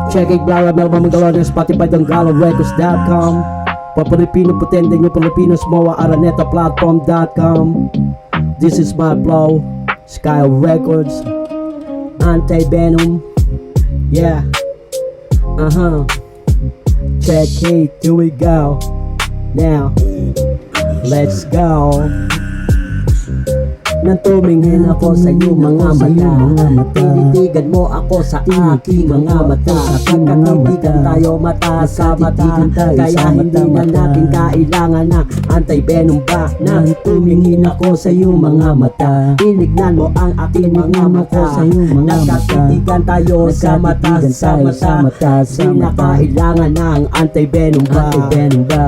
Check it, blah, blah, blah, magawa ng Spotify, donggalarecords.com. Pa Pilipino, potente nyo Pilipinos, Moa Araneta Platform.com. This is my flow, Sky Records, Anti-Venom. Yeah, check it, here we go. Now, let's go. Nang tumingin ako sa iyong mga mata, tinitigan mo ako sa aking mga mata. Pagkatitigan tayo mata sa mata, kaya hindi na natin kailangan ng anti-venom ba. Nang tumingin ako sa iyong mga mata, tinignan mo ang aking mga mata. Nagkatitigan tayo sa mata sa mata, di na kailangan ng anti-venom ba.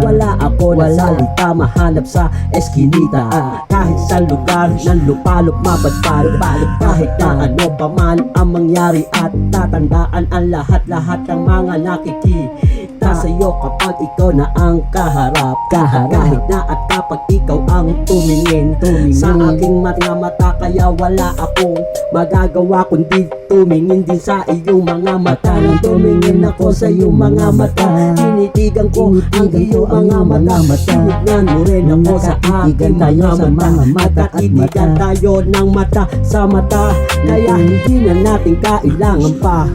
Wala ako na salita mahanap sa eskinita, kahit sa lugar ng lupalop mabadbad. Kahit na ano pa man ang mangyari, at tatandaan ang lahat-lahat ng mga nakikita sa'yo kapag ikaw na ang kaharap. Kahit na at kapag ikaw ang tumingin sa aking mata, kaya wala akong magagawa kundi tumingin din sa iyong mga mata. Nang tumingin ako sa iyong mga mata, tinitigan ko ang iyong mga mata. Tinignan mo rin ako sa aking mga mata. Titigan tayo ng mata sa mata, kaya hindi na natin kailangan pa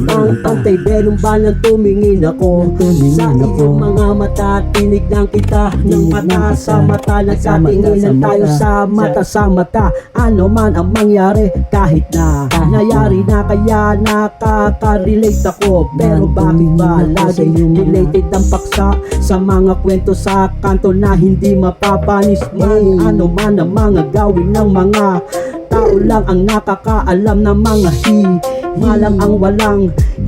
ang anti-venom ba. Nang tumingin ako sa iyong mga mata, tinignan kita ng mata sa mata. Nagkatinginan tayo sa mata. Ano man ang mangyari, kahit na nangyari na, kaya nakaka-relate ako. Pero bakit ba lagi related ang paksa sa mga kwento sa kanto na hindi mapapanis man? Ano man ang mga gawin ng mga tao lang ang nakakaalam ng mga himalang ang walang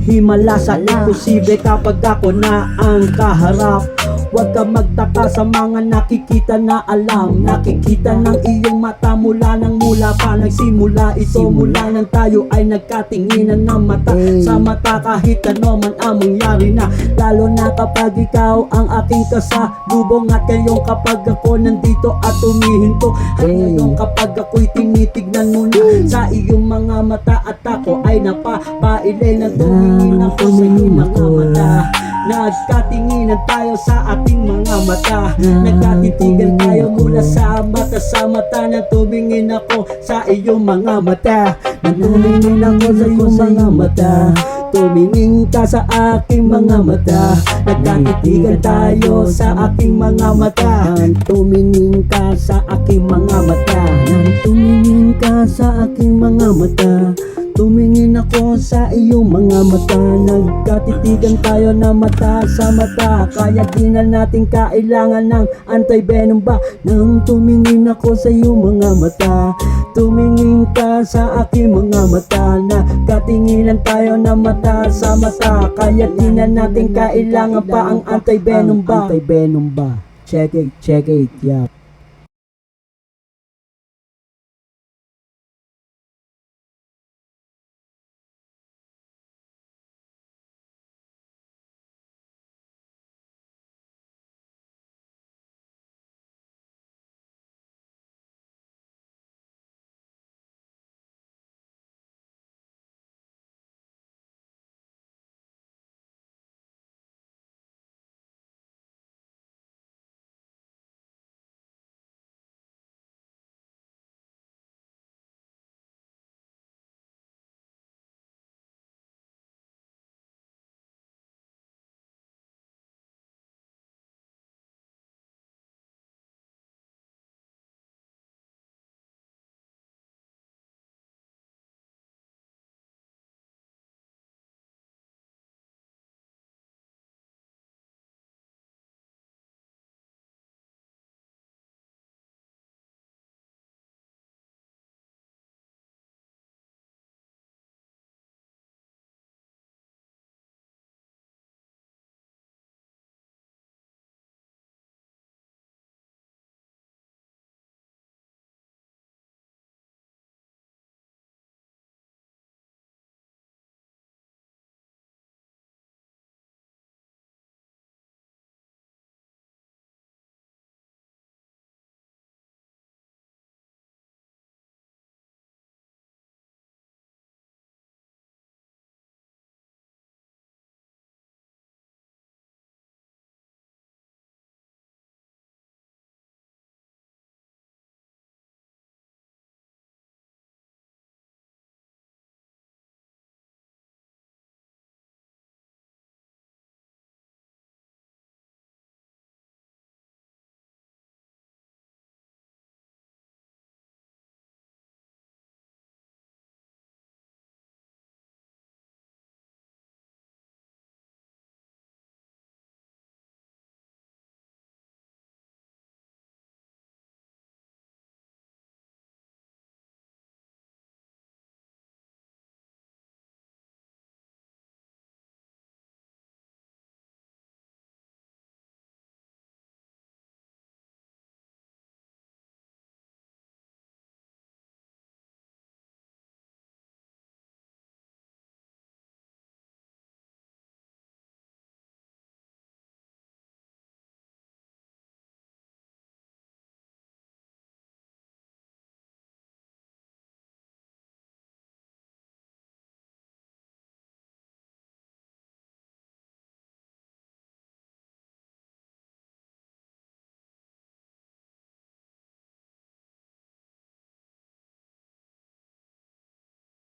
himala sa imposible kapag ako na ang kaharap. Huwag ka magtaka sa mga nakikita na alam. Nakikita ng iyong mata mula pa nagsimula ito. Mula nang tayo ay nagkatinginan ng mata sa mata, kahit ano man ang mangyari na. Lalo na kapag ikaw ang aking kasalubong, at ngayong kapag ako nandito at tumihinto, at ngayong kapag ako'y tinitignan mo na sa iyong mga mata, at ako ay napapailay. Nang tumingin ako sa iyong mga mata, nagkatinginan tayo sa ating mga mata. Nagkatitigan tayo mula sa mata. Nang tumingin ako sa iyong mga mata, nang tumingin ako sa iyong mga mata, tumingin ka sa aking mga mata. Nagkatitigan tayo sa aking mga mata. Nang tumingin ka sa aking mga mata, nang tumingin ka sa aking mga mata, tumingin ako sa iyong mga mata. Nagkatitigan tayo na mata sa mata, kaya di na natin kailangan ng anti-venom ba. Nang tumingin ako sa iyong mga mata, tumingin ka sa aking mga mata. Nagkatinginan tayo na mata sa mata, kaya di na natin kailangan pa ang anti-venom ba. Check it, yeah.